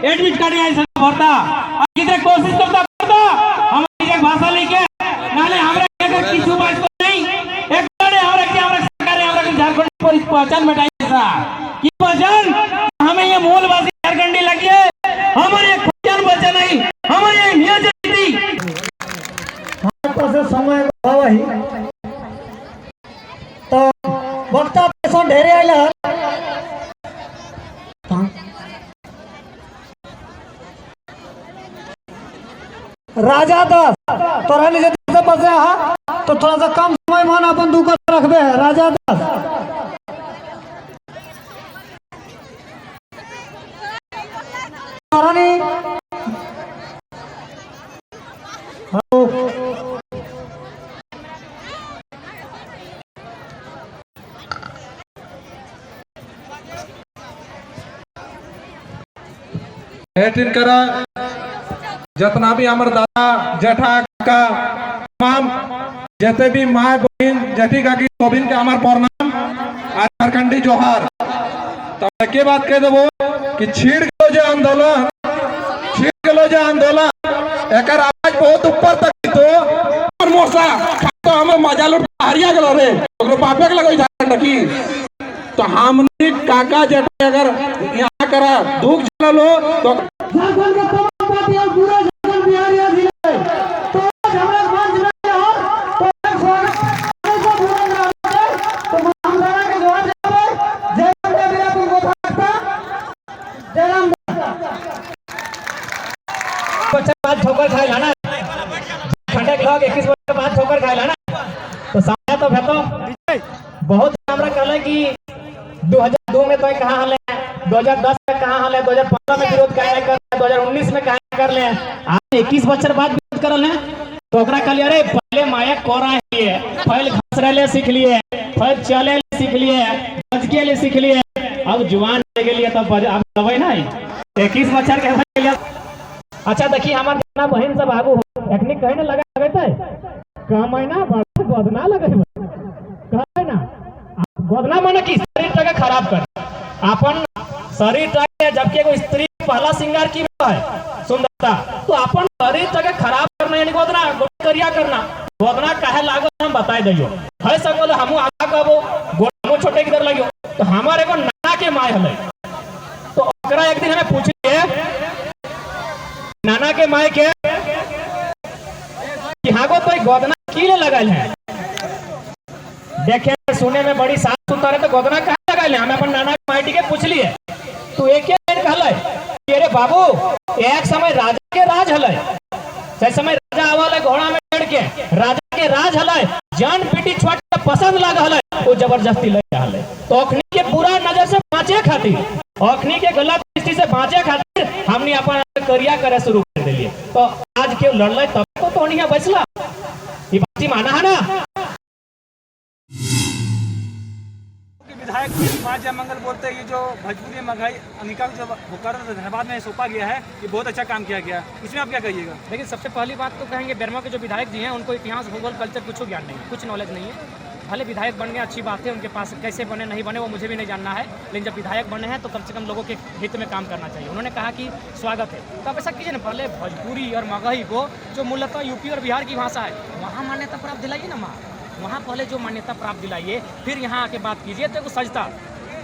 Admit card भरता कितने कोशिश करता हमारी एक भाषा लेके नाले हमरा के किछु बात नहीं एक बड़े हमरा के हमरा सरकार हमरा के झारखंड पर पहचान मिटाई सा की पहचान हमें ये मूलवासी झारखंडी लगे हमारे पहचान बचा नहीं हमारे नियोजन थी से समय भाई तो वक्ता पेशेंट ढेरे आइला राजा दास तोरा ने से बसे हा तो थोड़ा सा कम समय मान अपन दू कर रखबे है राजा दास तोरा ने एटिन करा जितना भी हमारे दादा जेठा का तमाम जैसे भी माँ बहन जेठी काकी सोबिन के हमारे प्रणाम आज झारखंडी जोहार तो के बात कह देवो कि छीड़ गलो जो आंदोलन एक आवाज बहुत ऊपर तक तो मोसा तो हम मजा लुट हरिया गलो रे ओकरो बापे के लगो झारखंड की तो हमने काका जेठा अगर यहाँ करा दुख झेलो तो झारखंड का तमाम पार्टी और पूरा झारखंड बिहार या जिले तो हमारे मंच में हो तो स्वागत को पूरा कराते तो महामंडला के जवान जावे जय मेरा तुमको था जय राम बच्चा बाद ठोकर खाए लाना खंडे के लोग 21 वर्ष के बाद ठोकर खाए लाना तो सामने तो भेटो बहुत हमरा कहले कि 2002 में तो कहां हले 2010 में कहां हले 2015 में विरोध काहे कर 2019 में काहे कर ले आज 21 बच्चर बाद विरोध करल है तो ओकरा कहलिए अरे पहले माया कोरा है पहले घसरे ले सीख लिए फिर चले ले सीख लिए बच के ले सीख लिए अब जवान के लिए तब अब दवाई नहीं 21 बच्चर के लिए अच्छा देखिए हमार गाना बहन सब आगू हो टेक्निक कहने लगा लगता है कमाइना बड़ा गोदना लगे कहै ना गोदना माने कि शरीर जगह खराब कर अपन शरीर जगह जबकि एगो स्त्री पहला श्रृंगार की है सुंदरता तो अपन शरीर जगह खराब करना यानी गोदना करिया करना गोदना काहे लागो हम बताई दियो है सकल हमहु आगा कहबो गोदमो छोटे किधर लगियो तो हमारे एगो नाना के माय हले तो ओकरा एक दिन हमें पूछिए नाना के माय के कि हागो तो गोदना की ले लगल है देखे सुने में बड़ी साफ सुथरा तो गोदना कहाँ लगा ले हमें अपन नाना माइटी के पूछ लिए तू एक कहले अरे बाबू एक समय राजा के राज हले से समय राजा आवले घोड़ा में चढ़ के राजा के राज हले जान बेटी छोट के पसंद लग हले वो जबरदस्ती ले हले तो अखनी के बुरा नजर से बाँचे खातिर अखनी के गलत दृष्टि से बाँचे खातिर हमने अपन करिया करे शुरू कर दिलिए तो आज के लड़ले तब तो नहीं बचला ये बात माना है ना विधायक मां मंगल बोलते हैं ये जो भोजपुरी महंगाई अनिका जो मुकर्रर धन्यवाद में सौंपा गया है ये बहुत अच्छा काम किया गया इसमें आप क्या कहिएगा? लेकिन सबसे पहली बात तो कहेंगे बेरमो के जो विधायक जी हैं उनको इतिहास भूगोल कल्चर कुछ ज्ञान नहीं है कुछ नॉलेज नहीं है भले विधायक बन गए अच्छी बात है उनके पास कैसे बने नहीं बने वो मुझे भी नहीं जानना है लेकिन जब विधायक बने हैं तो कम से कम लोगों के हित में काम करना चाहिए उन्होंने कहा कि स्वागत है तो आप ऐसा कीजिए ना पहले भोजपुरी और मगही को जो मूलतः यूपी और बिहार की भाषा है वहाँ मान्यता प्राप्त दिलाइए ना वहाँ पहले जो मान्यता प्राप्त दिलाइए फिर यहाँ आके बात कीजिए तो सजता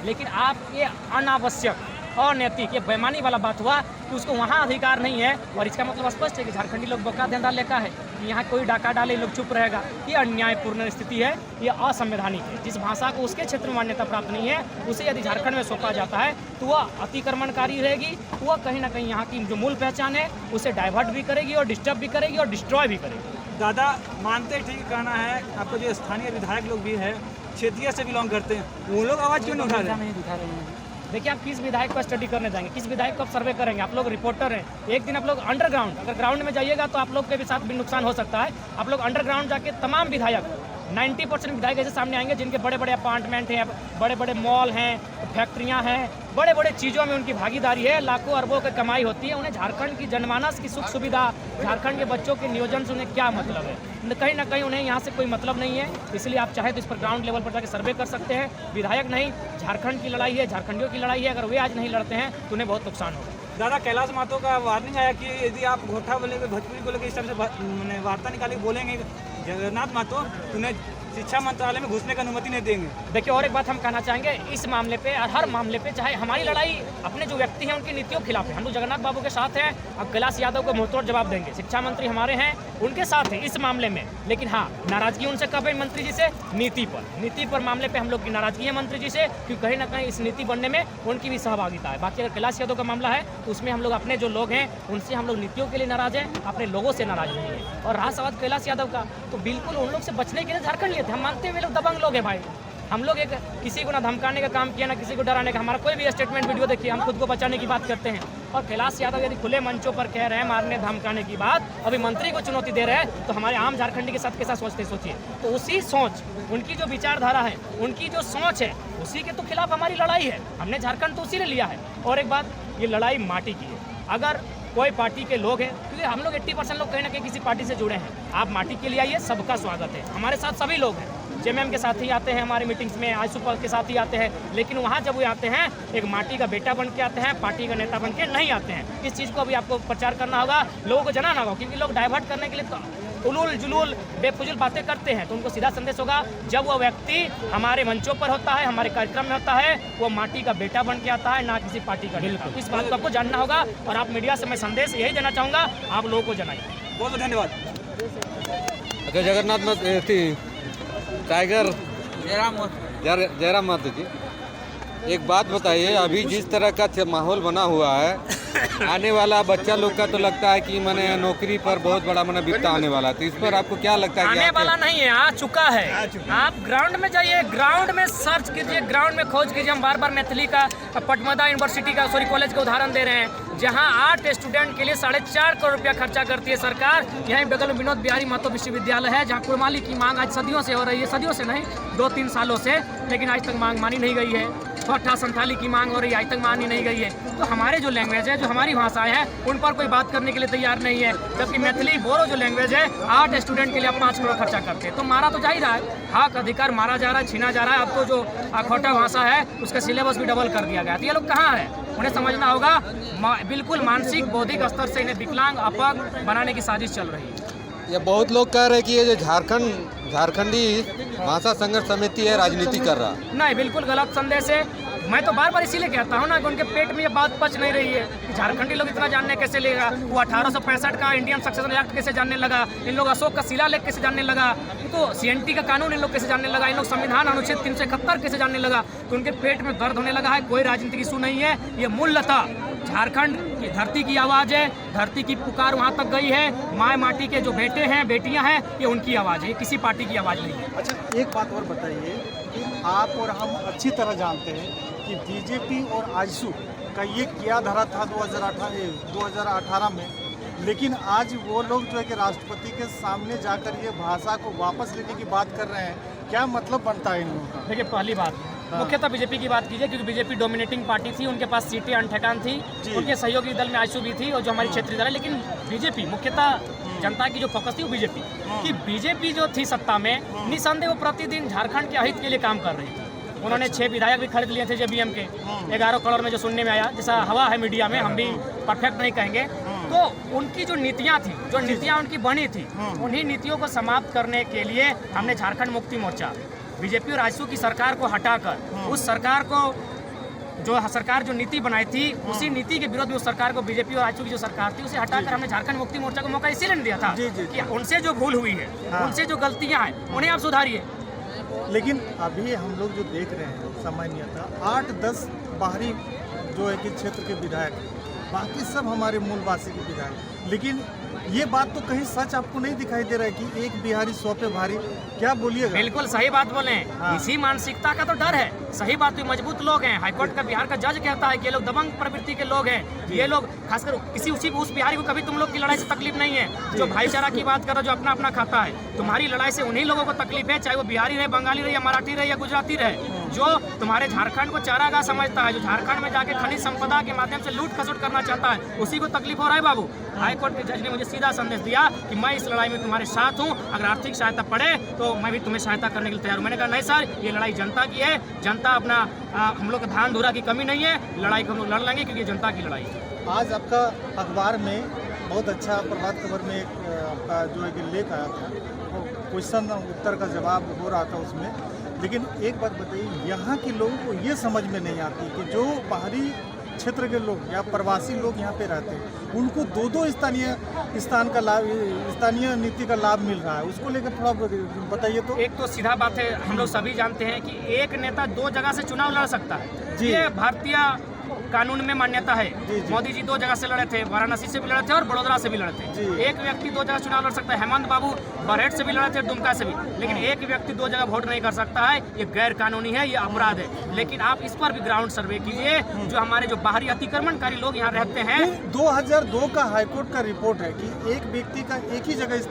लेकिन आप ये अनावश्यक अनैतिक, ये बेईमानी वाला बात हुआ कि उसको वहाँ अधिकार नहीं है। और इसका मतलब स्पष्ट है कि झारखंडी लोग बौका देंदा लेका है कि यहाँ कोई डाका डाले लोग चुप रहेगा। ये अन्यायपूर्ण स्थिति है, ये असंवैधानिक है। जिस भाषा को उसके क्षेत्र में मान्यता प्राप्त नहीं है उसे यदि झारखंड में सौंपा जाता है तो वह अतिक्रमणकारी रहेगी, वह कहीं ना कहीं यहाँ की जो मूल पहचान है उसे डाइवर्ट भी करेगी और डिस्टर्ब भी करेगी और डिस्ट्रॉय भी करेगी। दादा मानते ठीक कहना है, आपको जो स्थानीय विधायक लोग भी है क्षेत्रीय से बिलोंग करते हैं, वो लोग आवाज़ क्यों नहीं उठा रहे हैं? देखिए, आप किस विधायक को स्टडी करने जाएंगे, किस विधायक को आप सर्वे करेंगे? आप लोग रिपोर्टर हैं, एक दिन आप लोग अंडरग्राउंड, अगर ग्राउंड में जाइएगा तो आप लोग के भी साथ भी नुकसान हो सकता है। आप लोग अंडरग्राउंड जाके तमाम विधायक 90% विधायक ऐसे सामने आएंगे जिनके बड़े बड़े अपार्टमेंट हैं, बड़े बड़े मॉल हैं, फैक्ट्रियां हैं, बड़े बड़े चीज़ों में उनकी भागीदारी है, लाखों अरबों की कमाई होती है। उन्हें झारखंड की जनमानस की सुख सुविधा, झारखंड के बच्चों के नियोजन से उन्हें क्या मतलब है? कहीं ना कहीं उन्हें यहाँ से कोई मतलब नहीं है। इसलिए आप चाहे तो इस पर ग्राउंड लेवल पर जाकर सर्वे कर सकते हैं। विधायक नहीं, झारखंड की लड़ाई है, झारखंडियों की लड़ाई है। अगर वे आज नहीं लड़ते हैं तो उन्हें बहुत नुकसान होगा। दादा कैलाश महतो का वार्निंग आया कि यदि आप घोटा बोलेंगे, भोजपुरी को लेकर इस तरह से वार्ता निकाली बोलेंगे जगन्नाथ महतो, तो उन्हें शिक्षा मंत्रालय में घुसने की अनुमति नहीं देंगे। देखिए, और एक बात हम कहना चाहेंगे, इस मामले पे और हर मामले पे, चाहे हमारी लड़ाई अपने जो व्यक्ति हैं उनकी नीतियों के खिलाफ है, हम लोग जगन्नाथ बाबू के साथ हैं, अब कैलाश यादव को मुंहतोड़ जवाब देंगे। शिक्षा मंत्री हमारे हैं, उनके साथ है इस मामले में। लेकिन हाँ, नाराजगी उनसे कब है मंत्री जी से? नीति पर मामले पे हम लोग की नाराजगी है मंत्री जी से, क्योंकि कहीं ना कहीं इस नीति बनने में उनकी भी सहभागिता है। बाकी अगर कैलाश यादव का मामला है तो उसमें हम लोग अपने जो लोग हैं उनसे हम लोग नीतियों के लिए नाराज हैं, अपने लोगों से नाराज नहीं है। और रहा सवाल कैलाश यादव का, तो बिल्कुल उन लोग से बचने के लिए झारखंड लिए थे। हम मानते हैं वे लोग दबंग लोग हैं भाई। हम लोग एक किसी को ना धमकाने का काम किया, ना किसी को डराने का। हमारा कोई भी स्टेटमेंट वीडियो देखिए, हम खुद को बचाने की बात करते हैं। और कैलाश यादव यदि खुले मंचों पर कह रहे हैं मारने धमकाने की बात, अभी मंत्री को चुनौती दे रहे हैं, तो हमारे आम झारखंडी के साथ कैसा सोचते सोचिए। तो उसी सोच, उनकी जो विचारधारा है, उनकी जो सोच है, उसी के तो खिलाफ हमारी लड़ाई है। हमने झारखंड तो उसी ने लिया है। और एक बात, ये लड़ाई माटी की है। अगर कोई पार्टी के लोग हैं, क्योंकि हम लोग 80% लोग कहीं ना कहीं किसी पार्टी से जुड़े हैं, आप माटी के लिए आइए, सबका स्वागत है। हमारे साथ सभी लोग हैं, जेएमएम के साथ ही आते हैं हमारी मीटिंग्स में, आईसूपल के साथ ही आते हैं। लेकिन वहाँ जब वो आते हैं, एक माटी का बेटा बन के आते हैं, पार्टी का नेता बन के नहीं आते हैं। इस चीज़ को अभी आपको प्रचार करना होगा, लोगों को जनाना होगा, क्योंकि लोग डाइवर्ट करने के लिए तो उलूल जुलूल बेफुजूल बातें करते हैं। तो उनको सीधा संदेश होगा, जब वो व्यक्ति हमारे मंचों पर होता है, हमारे कार्यक्रम में होता है, वो माटी का बेटा बन के आता है, ना किसी पार्टी का नेता। इस बात को आपको जानना होगा। और आप मीडिया से मैं संदेश यही देना चाहूँगा, आप लोगों को जनाइए। बहुत बहुत धन्यवाद। अच्छा, जगन्नाथ टाइगर जयराम महतो जी, एक बात बताइए, अभी जिस तरह का माहौल बना हुआ है, आने वाला बच्चा लोग का तो लगता है कि मैंने नौकरी पर बहुत बड़ा मैंने विपदा आने वाला, तो इस पर आपको क्या लगता है? आने वाला नहीं है, आ चुका है। आप ग्राउंड में जाइए, ग्राउंड में सर्च कीजिए, ग्राउंड में खोज कीजिए। हम बार बार मैथिली का, पटमदा यूनिवर्सिटी का, कॉलेज का उदाहरण दे रहे हैं, जहां 8 स्टूडेंट के लिए 4.5 करोड़ रुपया खर्चा करती है सरकार। यहीं बगल में विनोद बिहारी महतो विश्वविद्यालय है, जहां कुड़माली की मांग आज सदियों से हो रही है, सदियों से नहीं, 2-3 सालों से, लेकिन आज तक मांग मानी नहीं गई है। पट्टा संथाली की मांग हो रही है, आज तक मानी नहीं गई है। तो हमारे जो लैंग्वेज है, जो हमारी भाषाएं हैं, उन पर कोई बात करने के लिए तैयार नहीं है। जबकि मैथिली बोरो जो लैंग्वेज है, 8 स्टूडेंट के लिए आप 5 करोड़ खर्चा करते हैं। तो मारा तो जा ही रहा है, हक अधिकार मारा जा रहा है, छीना जा रहा है। अब तो जो अखौटा भाषा है उसका सिलेबस भी डबल कर दिया गया। तो ये लोग कहाँ है, उन्हें समझना होगा। बिल्कुल मानसिक बौद्धिक स्तर से इन्हें विकलांग, अपंग बनाने की साजिश चल रही है। ये बहुत लोग कह रहे हैं कि ये जो झारखंडी भाषा संघर्ष समिति है, राजनीति कर रहा। नहीं, बिल्कुल गलत संदेश है। मैं तो बार बार इसीलिए कहता हूँ ना कि उनके पेट में ये बात पच नहीं रही है कि झारखंडी लोग इतना जानने कैसे लेगा। वो 1865 का इंडियन सक्सेशन एक्ट कैसे जानने लगा, इन लोग अशोक का शिलालेख कैसे जानने लगा, तो CNT का कानून इन लोग कैसे जानने लगा, इन लोग संविधान अनुच्छेद 371 कैसे जानने लगा। तो उनके पेट में दर्द होने लगा है। कोई राजनीतिक इशू नहीं है, ये मूलतः झारखंड की धरती की आवाज़ है। धरती की पुकार वहाँ तक गई है। माय माटी के जो बेटे हैं, बेटियाँ हैं, ये उनकी आवाज़ है, किसी पार्टी की आवाज़ नहीं है। अच्छा, एक बात और बताइए कि आप और हम अच्छी तरह जानते हैं कि बीजेपी और आजसू का ये किया धरा था 2018 में, लेकिन आज वो लोग जो है कि राष्ट्रपति के सामने जाकर ये भाषा को वापस लेने की बात कर रहे हैं। क्या मतलब बनता है इन लोगों का? देखिए, पहली बात मुख्यतः बीजेपी की बात कीजिए, क्योंकि बीजेपी डोमिनेटिंग पार्टी थी, उनके पास सीटें अनठकान थी, उनके सहयोगी दल में आजसू भी थी और जो हमारी क्षेत्रीय दल है। लेकिन बीजेपी मुख्यतः जनता की जो फोकस थी वो बीजेपी कि बीजेपी जो थी सत्ता में, निसंदेह वो प्रतिदिन झारखंड के हित के लिए काम कर रही थी। उन्होंने 6 विधायक भी खरीद लिए थे जेबीएम के, 11 करोड़ में जो सुनने में आया, जैसा हवा है मीडिया में, हम भी परफेक्ट नहीं कहेंगे। तो उनकी जो नीतियाँ थी, जो नीतियाँ उनकी बनी थी, उन्हीं नीतियों को समाप्त करने के लिए हमने झारखंड मुक्ति मोर्चा बीजेपी और आजसू की सरकार को हटाकर उस सरकार को जो सरकार जो नीति बनाई थी उसी नीति के विरोध में उस सरकार को बीजेपी और आजसू की जो सरकार थी उसे हटाकर हमने झारखंड मुक्ति मोर्चा को मौका इसीलिए नहीं दिया था कि उनसे जो भूल हुई है, उनसे जो गलतियां हैं उन्हें आप सुधारिए। लेकिन अभी हम लोग जो देख रहे हैं सामान्यतः 8-10 बाहरी जो है कि क्षेत्र के विधायक, बाकी सब हमारे मूलवासी के विधायक। लेकिन ये बात तो कहीं सच आपको नहीं दिखाई दे रहा है कि एक बिहारी 100 पे भारी, क्या बोलिएगा? बिल्कुल सही बात बोले हैं। इसी मानसिकता का तो डर है। सही बात, तो मजबूत लोग हैं। हाईकोर्ट का बिहार का जज कहता है कि ये लोग दबंग प्रवृत्ति के लोग हैं। ये लोग खासकर किसी उस बिहारी को कभी तुम लोग की लड़ाई से तकलीफ नहीं है। जो भाईचारा की बात कर रहा, जो अपना अपना खाता है, तुम्हारी लड़ाई से उन्हीं लोगों को तकलीफ है, चाहे वो बिहारी रहे, बंगाली रहे, या मराठी रहे, या गुजराती रहे। जो तुम्हारे झारखंड को चारागाह समझता है, जो झारखंड में जाके खनिज संपदा के माध्यम से लूट खसोट करना चाहता है, उसी को तकलीफ हो रहा है बाबू। हाईकोर्ट के जज ने मुझे सीधा संदेश दिया कि मैं इस लड़ाई में तुम्हारे साथ हूं, अगर आर्थिक सहायता पड़े तो मैं भी तुम्हें सहायता करने के लिए तैयार हूं। मैंने कहा नहीं सर, ये लड़ाई जनता की है, जनता अपना हम लोग का धान धूरा की कमी नहीं है, लड़ाई को हम लोग लड़ लेंगे क्योंकि ये जनता की लड़ाई है। आज आपका अखबार में बहुत अच्छा प्रभात खबर में एक आपका जो है कि लेख आया था, क्वेश्चन उत्तर का जवाब हो रहा था उसमें। लेकिन एक बात बताइए, यहाँ के लोगों को ये समझ में नहीं आती कि जो बाहरी क्षेत्र के लोग या प्रवासी लोग यहाँ पे रहते हैं, उनको दो स्थान का लाभ, स्थानीय नीति का लाभ मिल रहा है, उसको लेकर थोड़ा बताइए तो। एक तो सीधा बात है, हम लोग सभी जानते हैं कि एक नेता 2 जगह से चुनाव लड़ सकता है। ये भारतीय कानून में मान्यता है। मोदी जी 2 जगह से लड़े थे, वाराणसी से भी लड़े थे और बड़ोदरा से भी लड़े थे। एक व्यक्ति 2 जगह चुनाव लड़ सकता है। हेमंत बाबू बरहेट से भी लड़े थे, दुमका से भी। लेकिन एक व्यक्ति 2 जगह वोट नहीं कर सकता है, ये गैर कानूनी है, ये अपराध है। लेकिन आप इस पर भी ग्राउंड सर्वे कीजिए। जो हमारे जो बाहरी अतिक्रमणकारी लोग यहाँ रहते हैं, 2002 का हाईकोर्ट का रिपोर्ट है कि एक व्यक्ति का एक ही जगह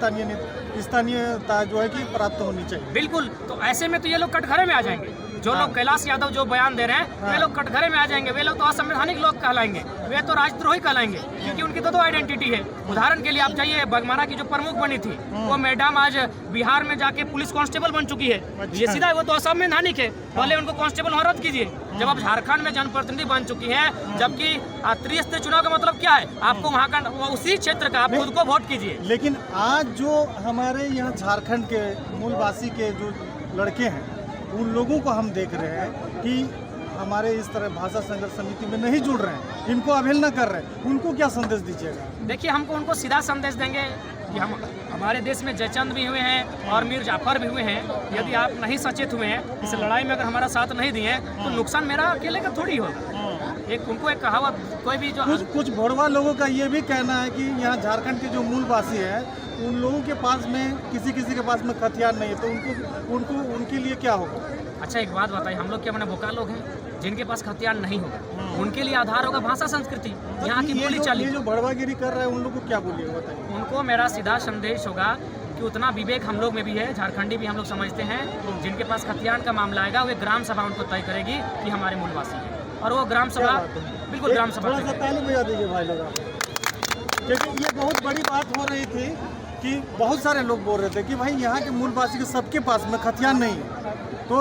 स्थानीयता जो है कि प्राप्त होनी चाहिए। बिल्कुल, तो ऐसे में तो ये लोग कटघरे में आ जाएंगे। जो लोग कैलाश यादव जो बयान दे रहे हैं, वे लोग कटघरे में आ जाएंगे। वे लोग तो असंवैधानिक लोग कहलाएंगे, वे तो राजद्रोही कहलाएंगे, क्योंकि उनकी तो 2 आइडेंटिटी है। उदाहरण के लिए आप जाइए, बगमारा की जो प्रमुख बनी थी, वो मैडम आज बिहार में जाके पुलिस कांस्टेबल बन चुकी है। ये सीधा, वो तो असंवैधानिक है। पहले उनको कांस्टेबल वहाँ रद्द कीजिए। जब आप झारखंड में जनप्रतिनिधि बन चुकी है, जबकि त्रिस्तरीय चुनाव का मतलब क्या है? आपको वहाँ का उसी क्षेत्र का आप खुद को वोट कीजिए। लेकिन आज जो हमारे यहाँ झारखंड के मूलवासी के जो लड़के हैं, उन लोगों को हम देख रहे हैं कि हमारे इस तरह भाषा संघर्ष समिति में नहीं जुड़ रहे हैं, इनको अवहेलना कर रहे हैं। उनको क्या संदेश दीजिएगा? देखिए, हमको उनको सीधा संदेश देंगे कि हमारे देश में जयचंद भी हुए हैं और मीर जाफर भी हुए हैं। यदि आप नहीं सचेत हुए हैं, इस लड़ाई में अगर हमारा साथ नहीं दिए, तो नुकसान मेरा अकेले का थोड़ी होगा। उनको एक कहावत, कोई भी जो कुछ भोरवा लोगों का ये भी कहना है कि यहाँ झारखंड के जो मूलवासी हैं, उन लोगों के पास में किसी के पास में हथियार नहीं है, तो उनको उनके लिए क्या होगा? अच्छा, एक बात बताइए, हम लोग क्या मैंने भोका लोग हैं जिनके पास हथियार नहीं होगा? उनके लिए आधार होगा भाषा संस्कृति, यहाँ की बोली चाली। ये जो भड़वागिरी कर रहे हैं, उन लोगों को क्या बोलिए बताइए? उनको मेरा सीधा संदेश होगा कि उतना विवेक हम लोग में भी है, झारखंडी भी हम लोग समझते हैं। जिनके पास हथियार का मामला आएगा, वो ग्राम सभा उनको तय करेगी कि हमारे मूलवासी हैं, और वो ग्राम सभा, बिल्कुल ग्राम सभा। थोड़ा सा ताली बजा दीजिए भाई लोग, क्योंकि ये बहुत बड़ी बात हो रही थी कि बहुत सारे लोग बोल रहे थे कि भाई यहाँ के मूलवासी के सबके पास में हथियार नहीं है, तो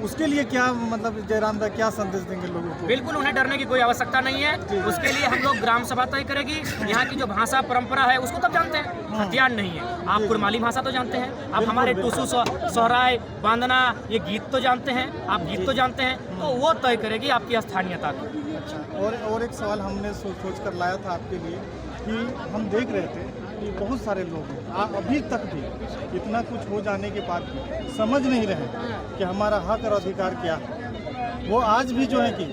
उसके लिए क्या मतलब जयराम दा क्या संदेश देंगे लोगों को? बिल्कुल, उन्हें डरने की कोई आवश्यकता नहीं है। उसके लिए हम लोग ग्राम सभा तय करेगी। यहाँ की जो भाषा परंपरा है उसको तब जानते हैं, हथियार नहीं है। आप कुरमाली भाषा तो जानते हैं, आप हमारे टूसू, सोहराय, बांदना, ये गीत तो जानते हैं, आप गीत तो जानते हैं, तो वो तय करेगी आपकी स्थानीयता को। अच्छा, और एक सवाल हमने सोच कर लाया था आपके लिए कि हम देख रहे थे कि बहुत सारे लोग हैं, अभी तक भी इतना कुछ हो जाने के बाद भी समझ नहीं रहे कि हमारा हक और अधिकार क्या है। वो आज भी जो है कि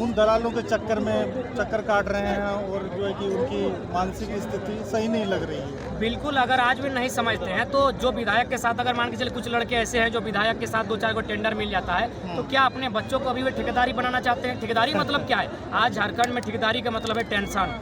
उन दलालों के चक्कर काट रहे हैं, और जो है कि उनकी मानसिक स्थिति सही नहीं लग रही है। बिल्कुल, अगर आज भी नहीं समझते हैं, तो जो विधायक के साथ, अगर मान के चले कुछ लड़के ऐसे हैं जो विधायक के साथ 2-4 को टेंडर मिल जाता है, तो क्या अपने बच्चों को अभी वे ठेकेदारी बनाना चाहते हैं? ठेकेदारी मतलब क्या है? आज झारखंड में ठेकेदारी का मतलब है टेंशन,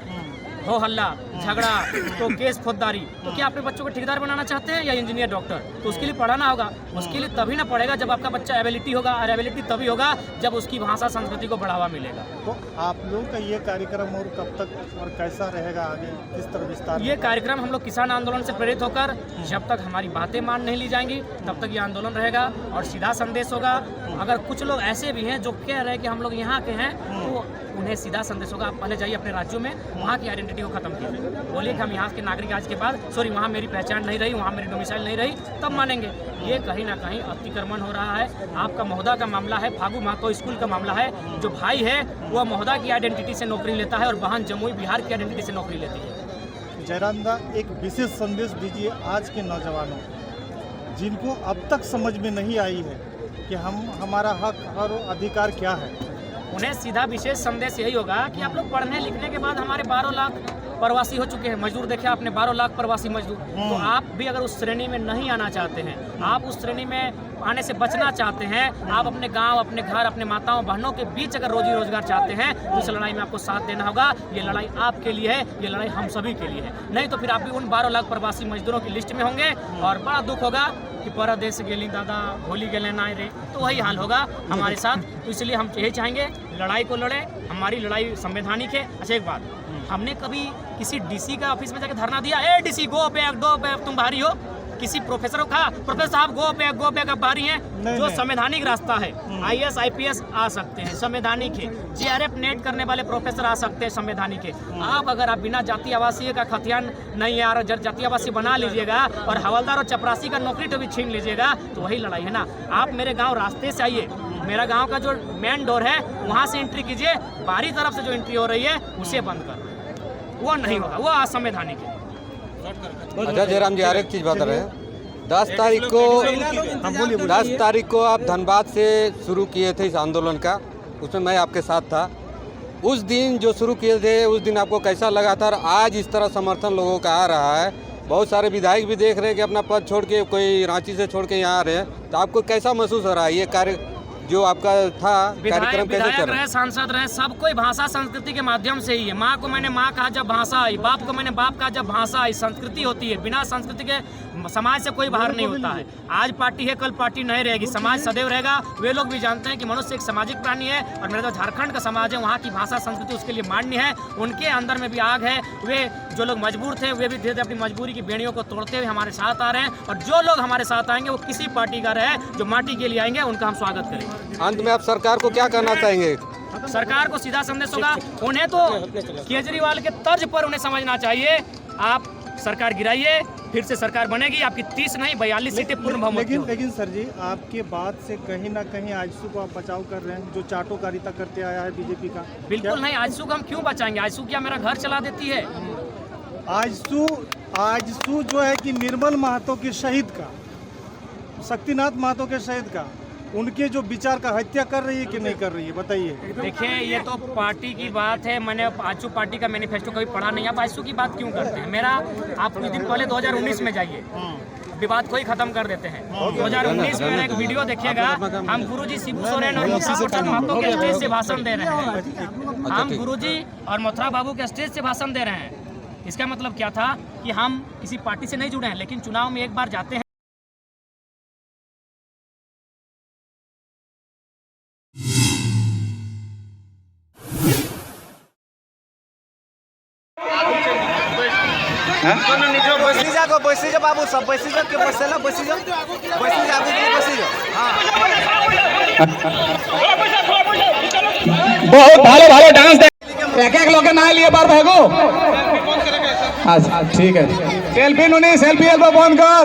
हो हल्ला, झगड़ा, तो केस फौजदारी। तो क्या अपने बच्चों को ठेकेदार बनाना चाहते हैं या इंजीनियर, डॉक्टर? तो उसके लिए पढ़ाना होगा। उसके लिए तभी ना पढ़ेगा जब आपका बच्चा एबिलिटी होगा, और एबिलिटी तभी होगा जब उसकी भाषा संस्कृति को बढ़ावा मिलेगा। तो आप लोगों का ये कार्यक्रम और कब तक और कैसा रहेगा आगे, किस तरह विस्तार? ये कार्यक्रम हम लोग किसान आंदोलन से प्रेरित होकर, जब तक हमारी बातें मान नहीं ली जाएंगी, तब तक ये आंदोलन रहेगा। और सीधा संदेश होगा, अगर कुछ लोग ऐसे भी हैं जो कह रहे हैं कि हम लोग यहाँ के हैं, तो उन्हें सीधा संदेश होगा, आप पहले जाइए अपने राज्यों में, वहाँ की आइडेंटिटी को खत्म कीजिए। बोलिए कि हम यहाँ के नागरिक आज के बाद, सॉरी, वहाँ मेरी पहचान नहीं रही, वहाँ मेरी डोमिसाइल नहीं रही, तब मानेंगे। ये कहीं ना कहीं अतिक्रमण हो रहा है। आपका महोदा का मामला है, फागू महतो स्कूल का मामला है। जो भाई है वह महोदा की आइडेंटिटी से नौकरी लेता है और बहन जमुई बिहार की आइडेंटिटी से नौकरी लेती है। जयराम दा, एक विशेष संदेश दीजिए आज के नौजवानों जिनको अब तक समझ में नहीं आई है कि हमारा हक और अधिकार क्या है। उन्हें सीधा विशेष संदेश यही होगा कि आप लोग पढ़ने लिखने के बाद हमारे 12 लाख प्रवासी हो चुके हैं मजदूर, देखे आपने 12 लाख प्रवासी मजदूर। तो आप भी अगर उस श्रेणी में नहीं आना चाहते हैं, आप उस श्रेणी में आने से बचना चाहते हैं, आप अपने गांव, अपने घर, अपने माताओं बहनों के बीच अगर रोजी रोजगार चाहते हैं तो इस लड़ाई में आपको साथ देना होगा। ये लड़ाई आपके लिए है, ये लड़ाई हम सभी के लिए है। नहीं तो फिर आप भी उन 12 लाख प्रवासी मजदूरों की लिस्ट में होंगे और बड़ा दुख होगा कि परदेश गेली दादा होली गेले ना रे, तो वही हाल होगा हमारे साथ। तो इसलिए हम यही चाहेंगे लड़ाई को लड़े, हमारी लड़ाई संवैधानिक है। अच्छा एक बात, हमने कभी किसी डीसी का ऑफिस में जाकर धरना दिया, ए डीसी गो बैक तुम बाहरी हो? किसी प्रोफेसर को कहा प्रोफेसर साहब गो बैक आप बाहरी हैं? जो संवैधानिक रास्ता है, IAS IPS आ सकते हैं, संवैधानिक है। JRF नेट करने वाले प्रोफेसर आ सकते हैं, संवैधानिक है। आप बिना जाति आवासीय का खतियान नहीं आ रहा, जाति आवासीय बना लीजिएगा और हवलदार और चपरासी का नौकरी तो भी छीन लीजिएगा, तो वही लड़ाई है ना। आप मेरे गाँव रास्ते से आइए, मेरा गाँव का जो मेन डोर है वहाँ से एंट्री कीजिए, बाहरी तरफ से जो एंट्री हो रही है उसे बंद कर, वो नहीं होगा, वो असंवैधानिक है। अच्छा जयराम जी, हर एक चीज़ बता रहे हैं। 10 तारीख को आप धनबाद से शुरू किए थे इस आंदोलन का, उसमें मैं आपके साथ था। उस दिन जो शुरू किए थे उस दिन आपको कैसा लगा था और आज इस तरह समर्थन लोगों का आ रहा है? बहुत सारे विधायक भी देख रहे हैं कि अपना पद छोड़ के, कोई रांची से छोड़ के यहाँ आ रहे हैं, तो आपको कैसा महसूस हो रहा है? ये कार्य जो आपका था कार्यक्रम कैसे चल रहा है? सांसद रहे, सब कोई भाषा संस्कृति के माध्यम से ही है। माँ को मैंने माँ कहा जब भाषा आई, बाप को मैंने बाप कहा जब भाषा आई। संस्कृति होती है, बिना संस्कृति के समाज से कोई बाहर नहीं होता है। आज पार्टी है, कल पार्टी नहीं रहेगी, समाज सदैव रहेगा। वे लोग भी जानते हैं कि मनुष्य एक सामाजिक प्राणी है और मेरा जो झारखंड का समाज है वहाँ की भाषा संस्कृति उसके लिए मान्य है। उनके अंदर में भी आग है। वे जो लोग मजबूर थे वे भी धीरे धीरे अपनी मजबूरी की बेड़ियों को तोड़ते हुए हमारे साथ आ रहे हैं और जो लोग हमारे साथ आएंगे वो किसी पार्टी का रहे, जो माटी के लिए आएंगे उनका हम स्वागत करेंगे। अंत में आप सरकार को क्या कहना चाहेंगे? सरकार को सीधा संदेश होगा, उन्हें तो केजरीवाल के तर्ज पर उन्हें समझना चाहिए। आप सरकार गिराइए, फिर से सरकार बनेगी, आपकी 30 नहीं 42 सीटें पूर्ण बहुमत की होगी। लेकिन सर जी, आपके बात से कहीं ना कहीं आजसू को आप बचाव कर रहे हैं, जो चाटोकारिता करते आया है बीजेपी का। बिल्कुल नहीं, आजसू को हम क्यों बचाएंगे? आजसू क्या मेरा घर चला देती है? आजसू जो है कि निर्मल महतो के शहीद का, शक्तिनाथ महतो के शहीद का, उनके जो विचार का हत्या कर रही है कि नहीं कर रही है, बताइए। देखिए ये तो पार्टी की बात है, मैंने आजसू पार्टी का मैनिफेस्टो कभी पढ़ा नहीं। आप आजसू की बात क्यों करते हैं? मेरा आप कुछ दिन पहले 2019 में जाइए, विवाद को ही खत्म कर देते हैं। 2019 में एक वीडियो देखिएगा, हम गुरुजी शिबू सोरेन और मथुरा प्रसाद महतो के स्टेज से भाषण दे रहे हैं। हम गुरुजी और मथुरा बाबू के स्टेज से भाषण दे रहे हैं। इसका मतलब क्या था कि हम किसी पार्टी से नहीं जुड़े हैं, लेकिन चुनाव में एक बार जाते हैं। बैसी जा बाबू, सब बैसी जा के बैसेला, बैसी जा बहुत ভালো ভালো ডান্স এক এক লোকে না লিয়ে পার ভাগো। আচ্ছা ঠিক আছে, সেলফি নুনি, সেলফি এলবো বন্ধ কর।